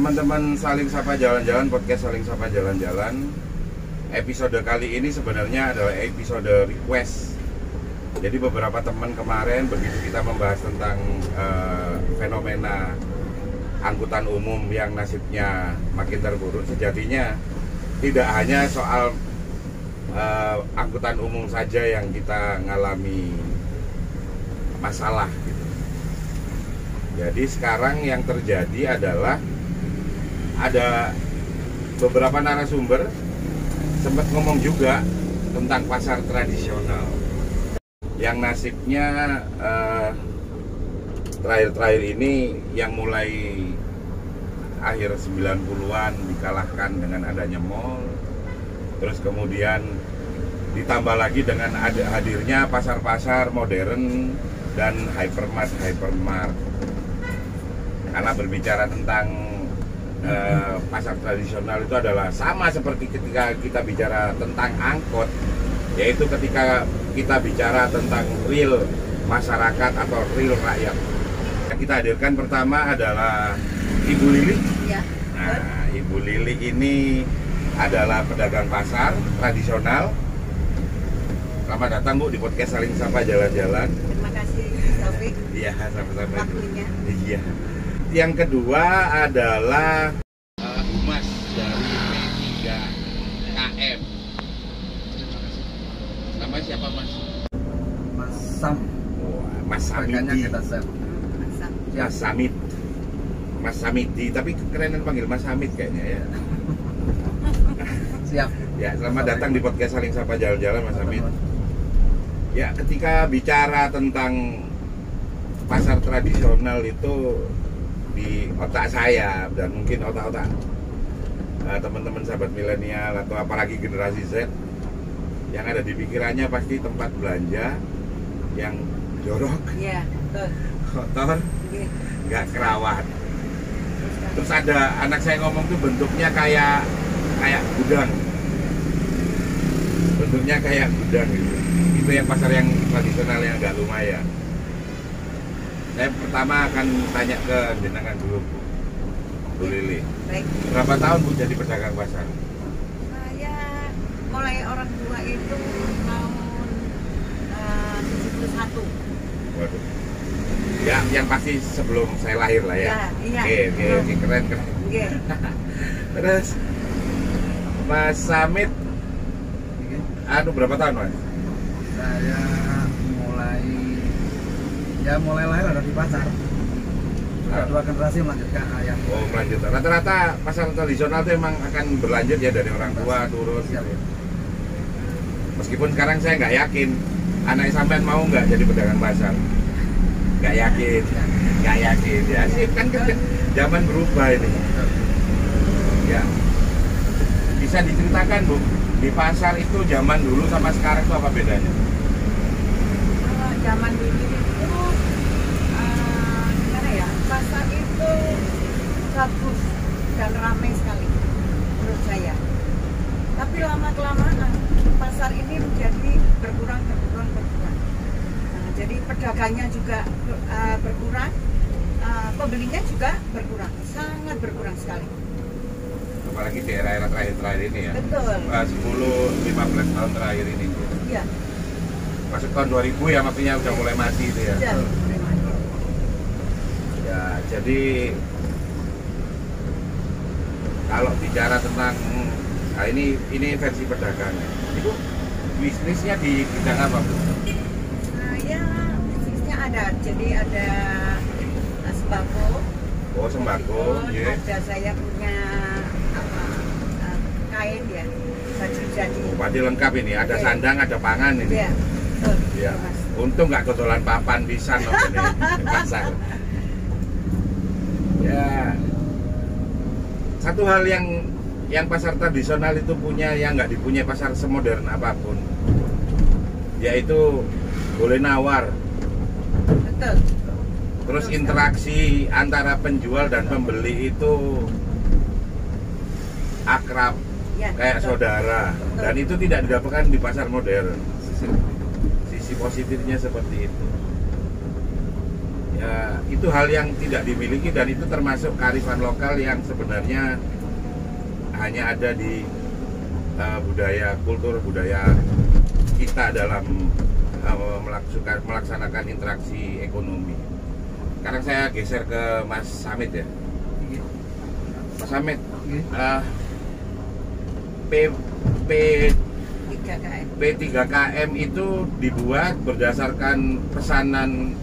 teman-teman Saling Sapa Jalan-Jalan, podcast Saling Sapa Jalan-Jalan. Episode kali ini sebenarnya adalah episode request. Jadi beberapa teman kemarin begitu kita membahas tentang fenomena angkutan umum yang nasibnya makin terpuruk, sejatinya tidak hanya soal angkutan umum saja yang kita ngalami masalah gitu. Jadi sekarang yang terjadi adalah ada beberapa narasumber sempat ngomong juga tentang pasar tradisional yang nasibnya terakhir-terakhir ini yang mulai akhir 90-an dikalahkan dengan adanya mall, terus kemudian ditambah lagi dengan hadirnya pasar-pasar modern dan hypermart. Karena berbicara tentang pasar tradisional itu adalah sama seperti ketika kita bicara tentang angkot, yaitu ketika kita bicara tentang real masyarakat atau real rakyat. Yang kita hadirkan pertama adalah Ibu Lili. Ya. Nah, Ibu Lili ini adalah pedagang pasar tradisional. Selamat datang Bu di podcast Saling Sapa Jalan-Jalan. Terima kasih Taufik. Iya, sama-sama. Waktunya. Iya. Yang kedua adalah Humas dari P3KM. Nama siapa Mas? Mas Sam. Mas Sebagainya Samidi. kita Sam. Mas Samid. Mas Samidi, tapi kerenan panggil Mas Samid kayaknya ya. Siap. Ya, selamat datang di podcast Saling Sapa Jalan-Jalan Mas Samid. Ya, ketika bicara tentang pasar tradisional itu di otak saya dan mungkin otak-otak teman-teman sahabat milenial atau apalagi generasi Z, yang ada di pikirannya pasti tempat belanja yang jorok, Iya, betul. kotor, Oke. nggak kerawat. Terus ada anak saya ngomong tuh bentuknya kayak gudang, bentuknya kayak gudang gitu. Itu yang pasar yang tradisional yang nggak lumayan. Saya pertama akan tanya ke jenengan dulu Bu Lili. Baik. Berapa tahun Bu jadi pedagang pasar? Saya mulai orang tua itu tahun 71. Waduh. Ya, yang pasti sebelum saya lahir lah ya. Iya. Oke, keren. Oke. Terus Mas Samit, berapa tahun Mas? Saya mulai lahir ada di pasar. Dua generasi melanjutkan ayah. Oh, melanjutkan. Rata-rata pasar tradisional itu emang akan berlanjut ya dari orang tua turun. Siap. Meskipun sekarang saya nggak yakin anak sampean mau nggak jadi pedagang pasar. Nggak yakin ya. Sih kan zaman berubah ini. Ya. Bisa diceritakan Bu, di pasar itu zaman dulu sama sekarang itu apa bedanya? Kalau zaman dulu itu gimana ya? Pasar itu bagus dan ramai sekali menurut saya. Tapi lama kelamaan pasar ini menjadi berkurang. Nah, jadi pedagangnya juga berkurang, pembelinya juga berkurang, sangat berkurang sekali. Apalagi di era-era terakhir ini ya. Betul. 10-15 tahun terakhir ini. Iya. Masuk tahun 2000 ya, maksudnya udah mulai mati itu ya. Betul. Ya, jadi kalau bicara tentang ini versi pedagangnya. Itu bisnisnya di bidang apa, Bu? Saya bisnisnya ada, jadi ada sembako. Oh, sembako, Kemudian ya. ada saya punya kain ya, baju jadi. Oh, berarti lengkap ini, ada Iya. sandang, ada pangan ini. Iya, betul. Ya. Mas. Untung nggak kotolan papan pisan loh ini di pasar. Ya. Satu hal yang pasar tradisional itu punya yang nggak dipunyai pasar semodern apapun, yaitu boleh nawar. Betul. Terus Betul interaksi antara penjual dan pembeli itu akrab, Ya, kayak betul. saudara. Betul. Dan itu tidak didapatkan di pasar modern. Sisi positifnya seperti itu. Ya, itu hal yang tidak dimiliki dan itu termasuk kearifan lokal yang sebenarnya hanya ada di budaya, kultur budaya kita dalam melaksanakan interaksi ekonomi. Sekarang saya geser ke Mas Samit ya. Iya. Mas Samit, Iya. P3KM itu dibuat berdasarkan pesanan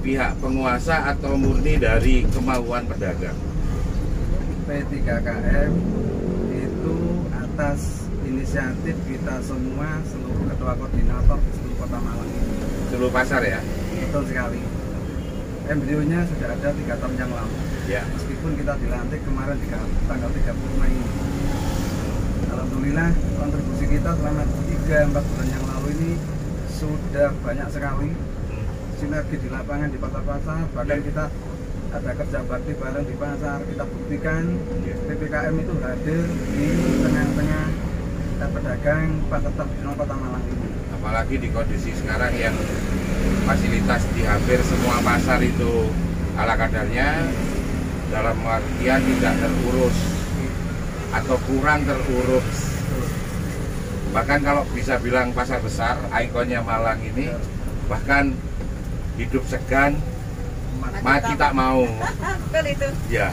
pihak penguasa atau murni dari kemauan pedagang? P3KM itu atas inisiatif kita semua, seluruh ketua koordinator di seluruh Kota Malang ini. Seluruh pasar ya? Betul sekali. Embrionya sudah ada 3 tahun yang lalu. Ya. Meskipun kita dilantik kemarin di tanggal 30 Mei. Alhamdulillah kontribusi kita selama 3-4 bulan yang lalu ini sudah banyak sekali sinergi di lapangan di pasar-pasar, bahkan kita ada kerja bakti bareng di pasar. Kita buktikan PPKM itu hadir di tengah-tengah pedagang pasar tradisional Kota Malang ini. Apalagi di kondisi sekarang yang fasilitas di hampir semua pasar itu ala kadarnya, dalam artian tidak terurus atau kurang terurus. Bahkan kalau bisa bilang pasar besar, ikonnya Malang ini, bahkan hidup segan, mati tak mau. Betul itu. Ya.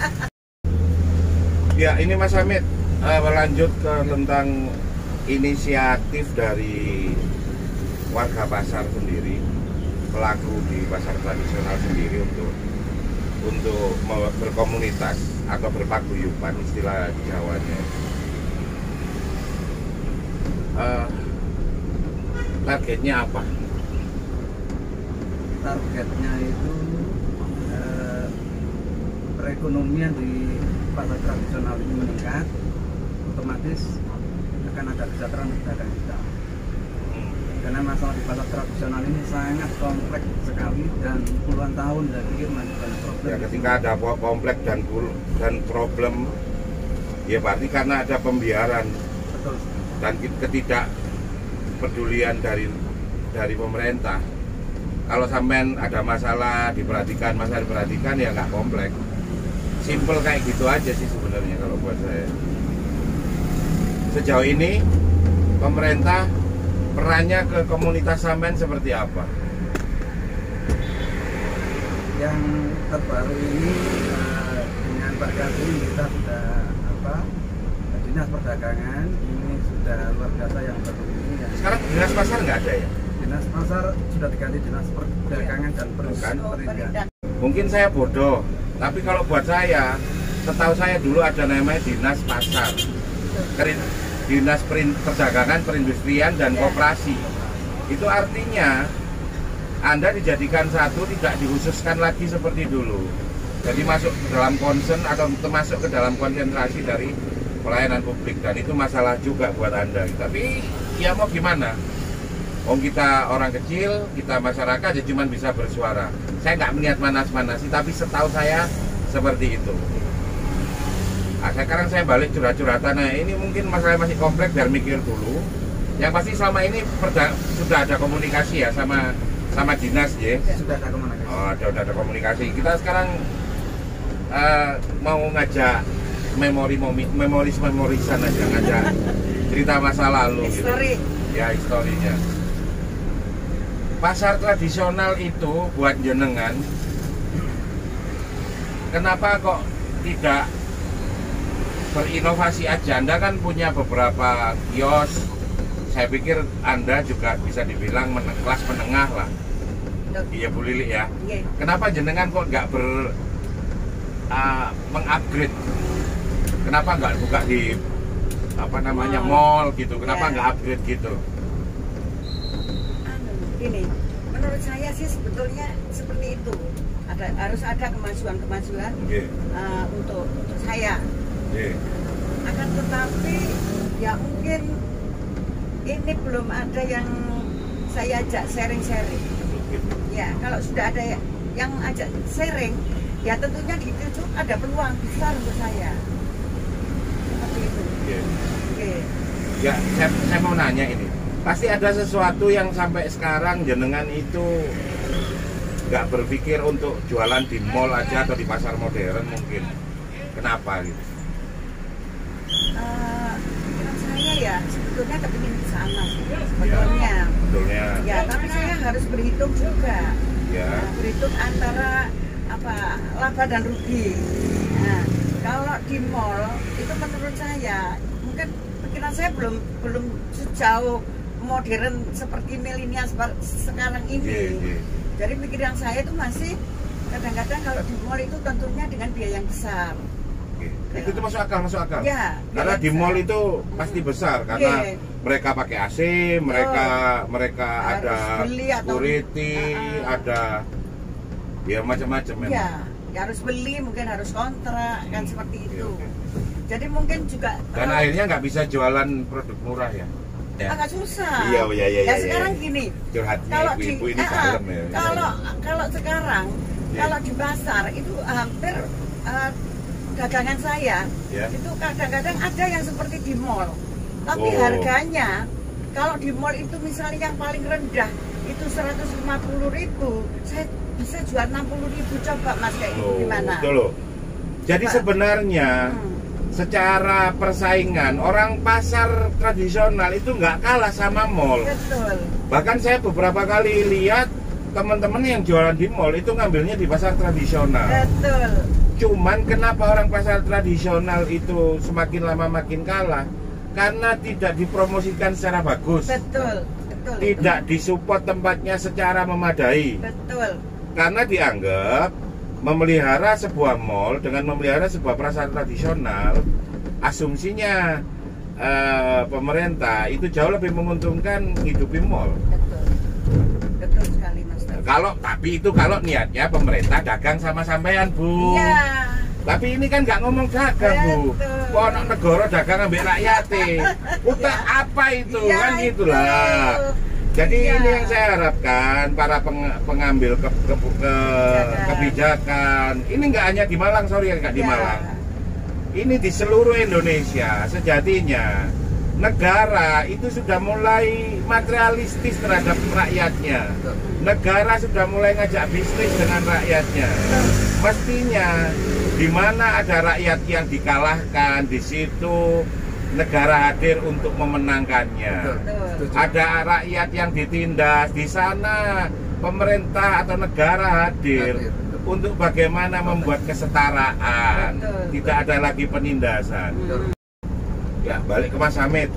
Ya, ini Mas Hamid melanjut ke tentang inisiatif dari warga pasar sendiri, pelaku di pasar tradisional sendiri untuk berkomunitas atau berpaguyuban, istilah Jawanya. Targetnya apa? Targetnya itu perekonomian di pasar tradisional ini meningkat, otomatis akan ada kesejahteraan pedagang kita. Karena masalah di pasar tradisional ini sangat kompleks sekali dan puluhan tahun saya pikir masih banyak problem. Ya, ketika ada kompleks dan problem, ya berarti karena ada pembiaran. Betul. Dan ketidakpedulian dari pemerintah. Kalau sampean ada masalah diperhatikan ya nggak kompleks. Simple kayak gitu aja sih sebenarnya kalau buat saya. Sejauh ini pemerintah perannya ke komunitas sampean seperti apa? Yang terbaru ini dengan Pak Kadri kita sudah Dinas Perdagangan ini sudah luar biasa yang baru ini. Sekarang Dinas Pasar nggak ada ya? Dinas Pasar sudah diganti Dinas Perdagangan dan Perindustrian. Mungkin saya bodoh, tapi kalau buat saya, setahu saya dulu ada namanya Dinas Pasar, Dinas Perdagangan, Perindustrian dan Koperasi. Itu artinya Anda dijadikan satu, tidak dikhususkan lagi seperti dulu. Jadi masuk dalam concern atau termasuk ke dalam konsentrasi dari pelayanan publik, dan itu masalah juga buat Anda. Tapi ya mau gimana? Kita orang kecil, kita masyarakat ya cuma bisa bersuara. Saya nggak melihat manas-manasi, tapi setahu saya seperti itu. Nah, sekarang saya balik curhat-curhatan. Nah, ini mungkin masalah masih kompleks, biar mikir dulu. Yang pasti selama ini sudah ada komunikasi ya sama dinas ya. Sudah ada komunikasi. Oh, sudah ada komunikasi. Kita sekarang mau ngajak memorisan aja, ngajak cerita masa lalu. History. Gitu. Ya, historinya. Pasar tradisional itu buat jenengan, kenapa kok tidak berinovasi aja? Anda kan punya beberapa kios, saya pikir Anda juga bisa dibilang kelas menengah lah. Iya Bu Lili ya. Iya. Kenapa jenengan kok nggak mengupgrade? Kenapa nggak buka di mall gitu? Kenapa nggak upgrade gitu? Ini menurut saya sih sebetulnya seperti itu. Harus ada kemajuan untuk saya. Akan tetapi ya mungkin ini belum ada yang saya ajak sharing-sharing. Ya kalau sudah ada yang ajak sharing, ya tentunya di situ ada peluang besar untuk saya. Seperti itu. Ya, saya mau nanya ini. Pasti ada sesuatu yang sampai sekarang jenengan itu nggak berpikir untuk jualan di mall aja atau di pasar modern mungkin? Kenapa gitu? Pikiran saya ya sebetulnya kepingin ke sana sebetulnya. Sebetulnya. Ya, tapi saya harus berhitung juga. Ya. Berhitung antara laba dan rugi. Nah, kalau di mall itu menurut saya mungkin pikiran saya belum sejauh modern seperti milenial sekarang ini. Jadi pikiran saya itu masih kadang-kadang kalau di mall itu tentunya dengan biaya yang besar. Itu tuh masuk akal. Ya, karena di mall itu pasti besar karena mereka pakai AC, mereka ada security, ada ya macam-macam memang. Ya harus beli, mungkin harus kontrak kan seperti itu. Jadi mungkin juga dan akhirnya nggak bisa jualan produk murah ya. Agak susah. Iya. Ya sekarang gini. Curhatnya ibu-ibu ini dalam ya. Kalau sekarang kalau di pasar itu hampir dagangan saya itu kadang-kadang ada yang seperti di mall. Tapi harganya kalau di mall itu misalnya yang paling rendah itu 150.000, saya bisa jual 60.000. Coba Mas kayak gimana? Betul loh. Jadi sebenarnya secara persaingan orang pasar tradisional itu nggak kalah sama mall. Betul. Bahkan saya beberapa kali lihat teman-teman yang jualan di mall itu ngambilnya di pasar tradisional. Betul. Cuman kenapa orang pasar tradisional itu semakin lama makin kalah? Karena tidak dipromosikan secara bagus. Betul. Tidak disupport tempatnya secara memadai. Betul. Karena dianggap memelihara sebuah mall dengan memelihara sebuah pasar tradisional, asumsinya pemerintah itu jauh lebih menguntungkan hidupi mall. Betul sekali Mas. Kalau niatnya pemerintah dagang sama sampean, Bu. Iya. Tapi ini kan nggak ngomong dagang, Bu. Ono negara dagang ambek rakyat. Utak apa itu? Kan gitulah. Jadi ini yang saya harapkan para pengambil kebijakan. Ini nggak hanya di Malang, nggak di Malang. Ini di seluruh Indonesia. Sejatinya negara itu sudah mulai materialistis terhadap rakyatnya. Negara sudah mulai ngajak bisnis dengan rakyatnya. Mestinya di mana ada rakyat yang dikalahkan, di situ negara hadir untuk memenangkannya. Ada rakyat yang ditindas, di sana pemerintah atau negara hadir untuk bagaimana membuat kesetaraan. Tidak ada lagi penindasan. Ya, balik ke Mas Hamid.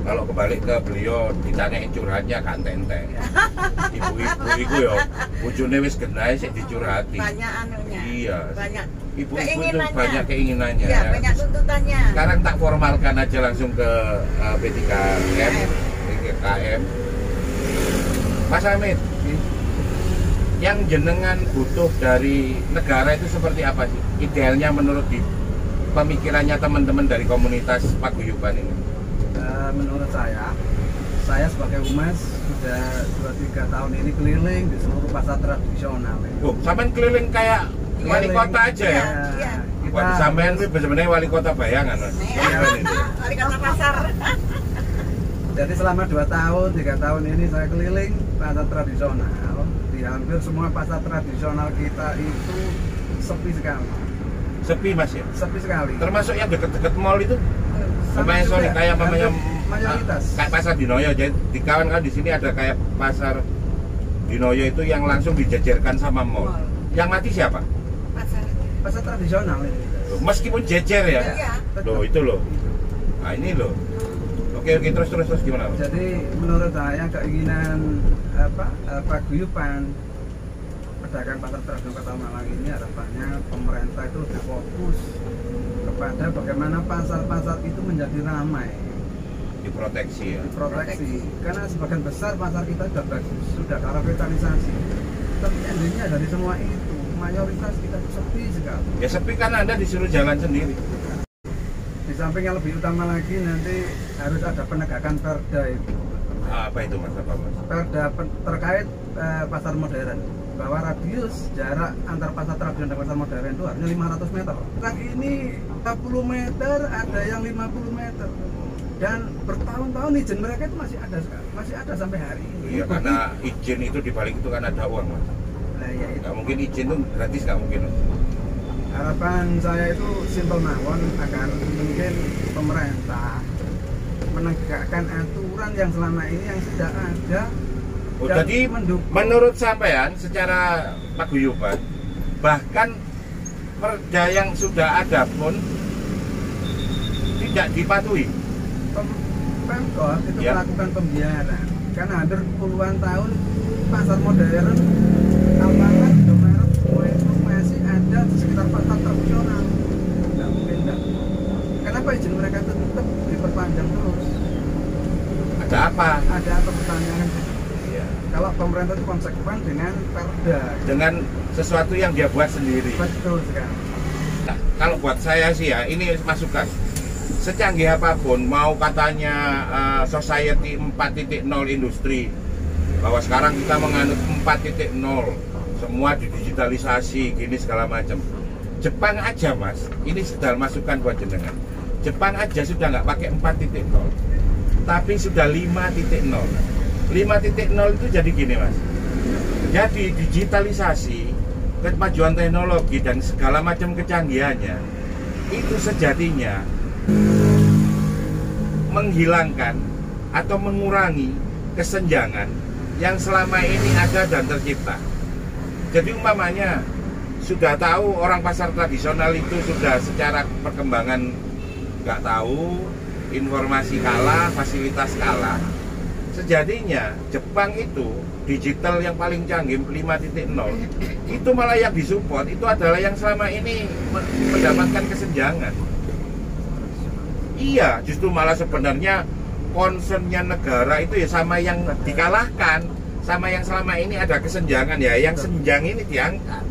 Kalau kembali ke beliau ditanyain curhatnya kan tenteng. Ibu-ibu itu ya bojone wis genah sik dicurhati. Banyak anunya. Iya. Banyak Ibu-ibu itu banyak keinginannya. Iya, banyak tuntutannya. Sekarang tak formalkan aja langsung ke P3KM. Mas Hamid, yang jenengan butuh dari negara itu seperti apa sih? Idealnya menurut pemikirannya teman-teman dari komunitas paguyuban ini? Menurut saya sebagai humas sudah 2-3 tahun ini keliling di seluruh pasar tradisional. Sampean keliling kayak wali kota aja ya? Iya. Waktu sampean itu sebenarnya wali kota bayangan, Mas. Wali kota pasar. Jadi selama 2 tahun, 3 tahun ini saya keliling pasar tradisional. Di hampir semua pasar tradisional kita itu sepi sekali. Sepi Mas ya? Sepi sekali. Termasuk yang deket-deket mall itu? Kayak mayoritas. Kayak pasar Dinoyo, jadi di kawan-kawan di sini ada kayak pasar Dinoyo itu yang langsung dijejerkan sama mall. Yang mati siapa? Pasar tradisional ini. Meskipun jejer ya? Iya. Loh itu loh. Nah ini loh. Oke terus gimana? Jadi menurut saya keinginan paguyuban pedagang pasar tradisional Kota Malang ini harapannya pemerintah itu lebih fokus kepada bagaimana pasar-pasar itu menjadi ramai, diproteksi ya. Diproteksi. Karena sebagian besar pasar kita sudah bagus, sudah revitalisasi. Tapi endingnya dari semua itu mayoritas kita sepi sekali. Ya sepi karena Anda disuruh jalan sendiri. Di samping yang lebih utama lagi nanti harus ada penegakan perda itu. Apa itu Mas? Perda terkait pasar modern, bahwa radius jarak antar pasar tradisional dan pasar modern itu harusnya 500 meter. Sekarang ini 40 meter, ada yang 50 meter. Dan bertahun-tahun izin mereka itu masih ada sampai hari ini. Iya, karena izin itu dibalik itu kan ada uang Mas. Nah, ya itu. Nggak mungkin izin tuh gratis, nggak mungkin. Harapan saya itu simple mawon agar mungkin pemerintah menegakkan aturan yang selama ini yang sudah ada. Oh, jadi menurut sampean secara paguyuban, bahkan perda yang sudah ada pun tidak dipatuhi. Pemkot itu ya, melakukan pembiaran karena hampir puluhan tahun pasar modern, Alfamart, Indomaret semua itu masih ada di sekitar pasar tradisional. Tidak mungkin enggak. Kenapa izin mereka itu tetap diperpanjang terus? Ada apa? Ada apa pertanyaan? Ya. Kalau pemerintah itu konsekuen dengan perda, dengan sesuatu yang dia buat sendiri. betul sekali. Nah, kalau buat saya sih ya, ini masukan. Secanggih apapun, mau katanya society 4.0 industri, bahwa sekarang kita menganut 4.0, semua didigitalisasi, gini segala macam. Jepang aja mas, ini sudah masukan buat jenengan. Jepang aja sudah nggak pakai 4.0, tapi sudah 5.0. 5.0 itu jadi gini mas. Jadi digitalisasi, kemajuan teknologi dan segala macam kecanggihannya itu sejatinya menghilangkan atau mengurangi kesenjangan yang selama ini ada dan tercipta. Jadi umpamanya sudah tahu orang pasar tradisional itu sudah secara perkembangan nggak tahu, informasi kalah, fasilitas kalah. Sejatinya Jepang itu digital yang paling canggih 5.0 itu malah yang disupport itu adalah yang selama ini mendapatkan kesenjangan. Iya, justru malah sebenarnya concernnya negara itu ya sama yang dikalahkan, sama yang selama ini ada kesenjangan ya, yang senjang ini diangkat.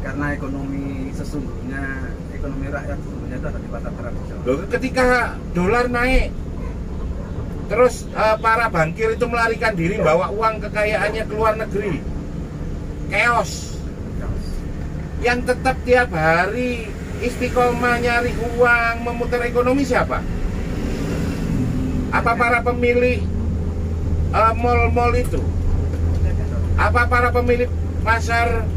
Karena ekonomi sesungguhnya, ekonomi rakyat sesungguhnya itu ada di pasar tradisional. Loh, ketika dolar naik, terus para bankir itu melarikan diri bawa uang kekayaannya ke luar negeri, chaos. Yang tetap tiap hari istiqomah nyari uang, memutar ekonomi siapa? Apa para pemilik mall-mall itu? Apa para pemilik pasar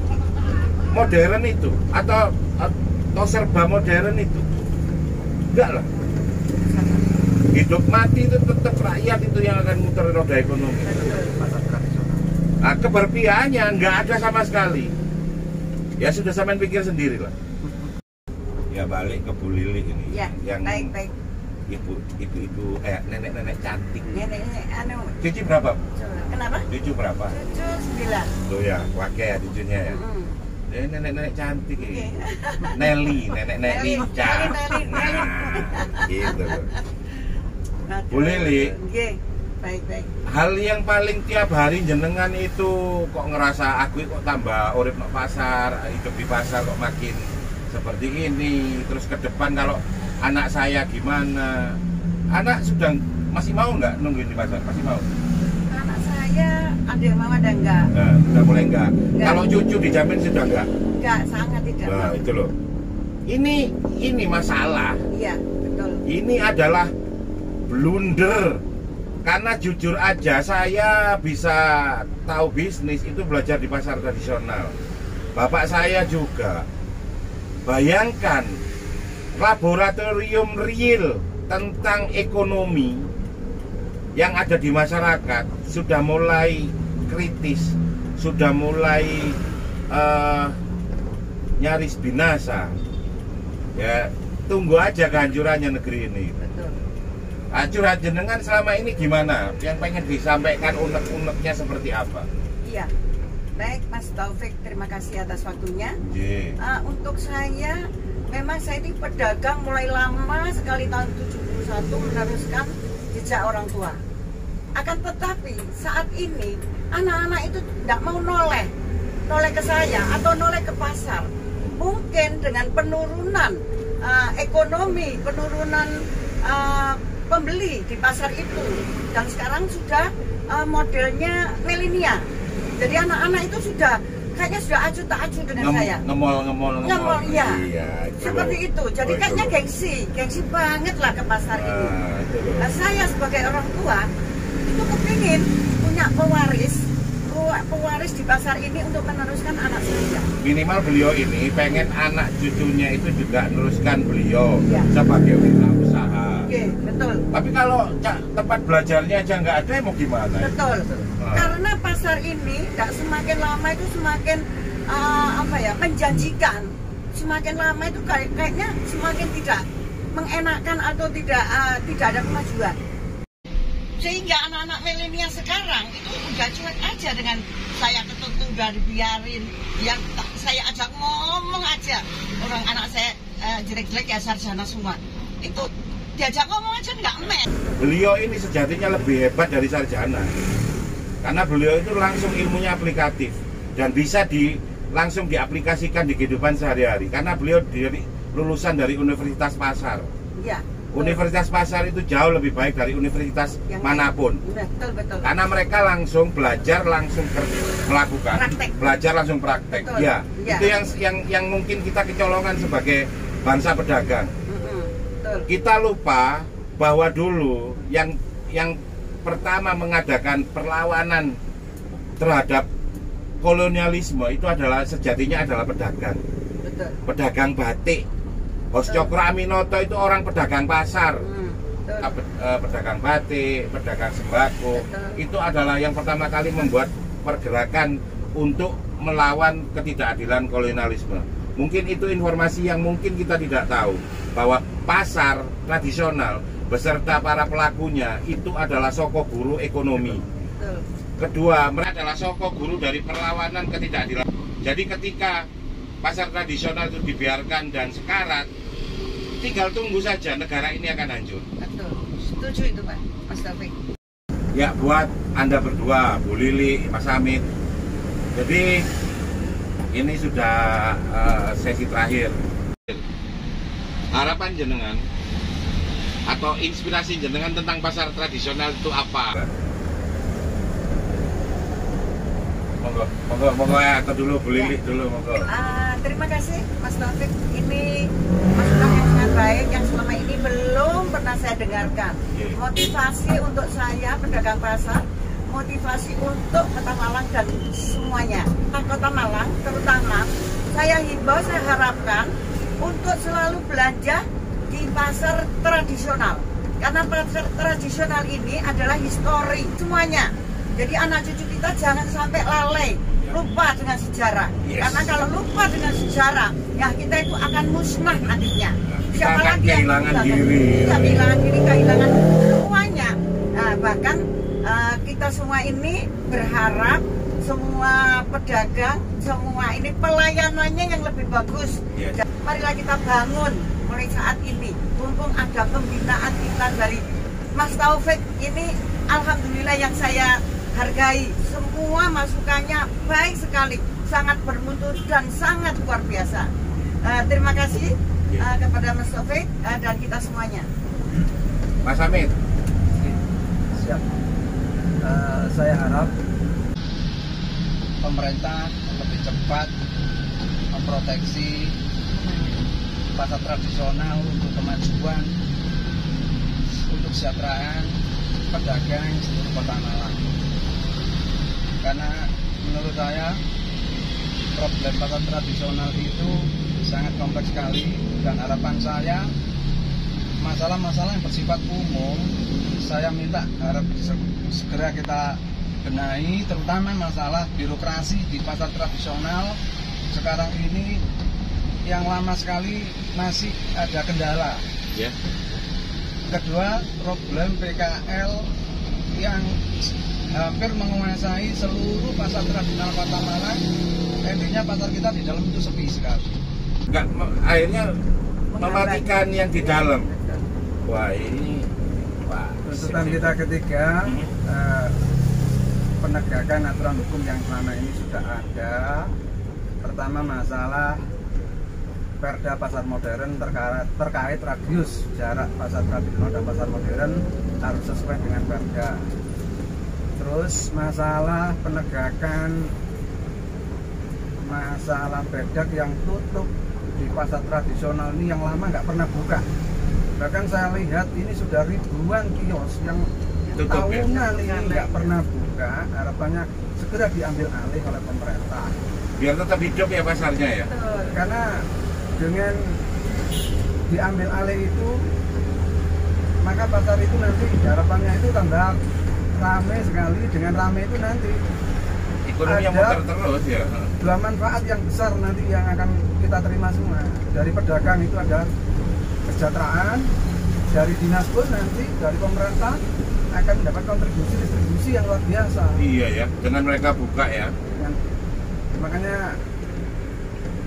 modern itu? Atau serba modern itu? Enggak lah. Hidup mati itu tetap rakyat itu yang akan muter roda ekonomi. Nah, keberpihakannya nggak ada sama sekali. Ya sudah sampean pikir sendiri lah. Ya balik ke Bu Lili ini ya, yang baik. ibu nenek cantik. Nenek Cucu berapa? Kenapa? Cucu berapa? Cucu 9. Tuh ya, wakil ya cucunya ya. Nenek cantik ini. Nelly, nenek Nelly. Nah, gitu. Bu Lili. Baik. Hal yang paling tiap hari jenengan itu kok ngerasa aku kok tambah urip nang pasar, hidup di pasar kok makin seperti ini. Terus ke depan kalau anak saya gimana? Anak sudah masih mau nggak nungguin di pasar? Masih mau? Anak saya ada yang mau ada enggak? Nah, udah mulai enggak. Kalau cucu dijamin sudah enggak? Enggak, sangat tidak. Nah, itu loh. Ini masalah. Iya, betul. Ini adalah blunder. Karena jujur aja saya bisa tahu bisnis itu belajar di pasar tradisional. Bapak saya juga. Bayangkan laboratorium real tentang ekonomi yang ada di masyarakat sudah mulai kritis, sudah mulai nyaris binasa. Ya, tunggu aja kehancurannya negeri ini. Betul. Curhat jenengan selama ini gimana? Yang pengen disampaikan unek-uneknya seperti apa? Iya. Baik, Mas Taufik, terima kasih atas waktunya. Untuk saya, memang saya ini pedagang mulai lama sekali tahun 71 meneruskan jejak orang tua. Akan tetapi saat ini anak-anak itu tidak mau noleh ke saya atau noleh ke pasar. Mungkin dengan penurunan ekonomi, penurunan pembeli di pasar itu, dan sekarang sudah modelnya milenial. Jadi anak-anak itu sudah kayaknya sudah acuh tak acuh dengan saya. Ngemol, iya. Itu seperti loh. itu. Jadi kayaknya gengsi banget lah ke pasar ini. Nah, saya sebagai orang tua itu kepingin punya pewaris pewaris di pasar ini untuk meneruskan anak saya. Minimal beliau ini pengen anak cucunya itu juga meneruskan beliau Ya. sebagai wirausaha. Oke, betul. Tapi kalau tempat belajarnya aja nggak ada, mau gimana? Betul. Nah. Karena pasar ini semakin lama itu semakin menjanjikan. Semakin lama itu kayaknya semakin tidak mengenakan atau tidak ada kemajuan. Sehingga anak-anak milenial sekarang itu udah cuek aja dengan saya ketutup, udah dibiarin. Yang saya ajak ngomong aja, orang anak saya jelek-jelek ya sarjana semua. Itu diajak ngomong aja nggak men. Beliau ini sejatinya lebih hebat dari sarjana. Karena beliau itu langsung ilmunya aplikatif dan bisa langsung diaplikasikan di kehidupan sehari-hari. Karena beliau lulusan dari Universitas Pasar. Ya. Universitas Pasar itu jauh lebih baik dari universitas Yang manapun. Betul. Karena mereka langsung belajar, langsung melakukan, Praktek. belajar langsung praktek. Betul. Ya, Ya. itu yang mungkin kita kecolongan sebagai bangsa pedagang. Betul. Kita lupa bahwa dulu yang pertama mengadakan perlawanan terhadap kolonialisme itu sejatinya adalah pedagang. Betul. Pedagang batik. Hos Cokro Aminoto itu orang pedagang pasar. Betul. Pedagang batik, pedagang sembako. Betul. Itu adalah yang pertama kali membuat pergerakan untuk melawan ketidakadilan kolonialisme. Mungkin itu informasi yang mungkin kita tidak tahu, bahwa pasar tradisional beserta para pelakunya itu adalah soko guru ekonomi. Betul. Kedua, mereka adalah soko guru dari perlawanan ketidakadilan. Jadi ketika pasar tradisional itu dibiarkan dan sekarat, tinggal tunggu saja negara ini akan hancur. Betul. Setuju itu Pak, Mas Taufik. Ya, buat Anda berdua, Bu Lili, Mas Hamid. Jadi ini sudah sesi terakhir. Harapan jenengan atau inspirasi jenengan tentang pasar tradisional itu apa? Monggo ya, atau dulu Bu Lili dulu, monggo. Terima kasih Mas Taufik. Ini masukan yang sangat baik yang selama ini belum pernah saya dengarkan. Motivasi untuk saya pedagang pasar, motivasi untuk Kota Malang dan semuanya. Kota Malang terutama saya himbau, saya harapkan untuk selalu belanja di pasar tradisional. Karena pasar tradisional ini adalah histori semuanya. Jadi anak cucu kita jangan sampai lalai, lupa dengan sejarah. Yes. Karena kalau lupa dengan sejarah, ya kita itu akan musnah nantinya. Kita akan kehilangan diri. Kita kehilangan diri, kehilangan semuanya. Nah, bahkan kita semua ini berharap semua pedagang, semua ini pelayanannya yang lebih bagus. Yes. Marilah kita bangun mulai saat ini. Mumpung ada pembinaan kita dari Mas Taufik ini, alhamdulillah yang saya hargai, semua masukannya baik sekali, sangat bermutu dan sangat luar biasa. Terima kasih kepada Mas Taufik dan kita semuanya. Mas Hamid. Siap. Saya harap pemerintah lebih cepat memproteksi pasar tradisional untuk kemajuan, untuk kesejahteraan pedagang seluruh Kota Malang. Karena menurut saya problem pasar tradisional itu sangat kompleks sekali, dan harapan saya masalah-masalah yang bersifat umum saya minta harap segera kita benahi, terutama masalah birokrasi di pasar tradisional sekarang ini yang lama sekali masih ada kendala. Yeah. Kedua, problem PKL yang hampir menguasai seluruh pasar tradisional Kota Malang. Intinya pasar kita di dalam itu sepi sekali. Akhirnya mematikan yang di dalam. Wah, ini tuntutan kita ketiga, penegakan aturan hukum yang selama ini sudah ada. Pertama, masalah Perda pasar modern terkait radius jarak pasar tradisional dan pasar modern harus sesuai dengan Perda. Terus masalah penegakan masalah bedak yang tutup di pasar tradisional ini yang lama nggak pernah buka. Bahkan saya lihat ini sudah ribuan kios yang tutup, tahunan ini nggak pernah buka. Harapannya segera diambil alih oleh pemerintah. Biar tetap hidup ya pasarnya ya. Betul. Karena dengan diambil alih itu, maka pasar itu nanti harapannya itu tambah rame sekali. Dengan rame itu nanti Ekonomi yang muter terus ya. dua manfaat yang besar nanti yang akan kita terima semua. Dari pedagang itu ada kesejahteraan, dari dinas pun nanti dari pemerintah akan mendapat kontribusi distribusi yang luar biasa. Iya ya, dengan mereka buka ya. Makanya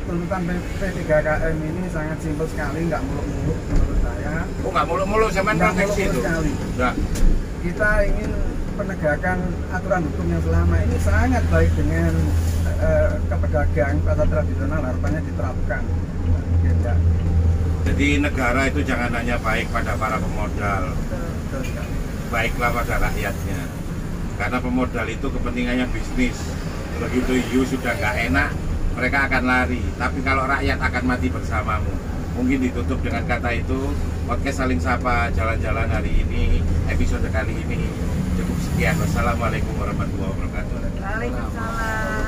tuntutan P3KM ini sangat simpel sekali, nggak muluk-muluk menurut saya. Oh nggak muluk-muluk zaman Nggak proteksi muluk-muluk itu. sekali. Nggak. Kita ingin penegakan aturan hukum yang selama ini sangat baik dengan ke pedagang pasar tradisional, harapannya diterapkan. Ya. Jadi negara itu jangan hanya baik pada para pemodal, Betul sekali. baiklah pada rakyatnya. Karena pemodal itu kepentingannya bisnis. Begitu you sudah nggak enak, mereka akan lari. Tapi kalau rakyat akan mati bersamamu. Mungkin ditutup dengan kata itu. Podcast Saling Sapa jalan-jalan hari ini, episode kali ini cukup sekian. Wassalamualaikum warahmatullahi wabarakatuh. Waalaikumsalam.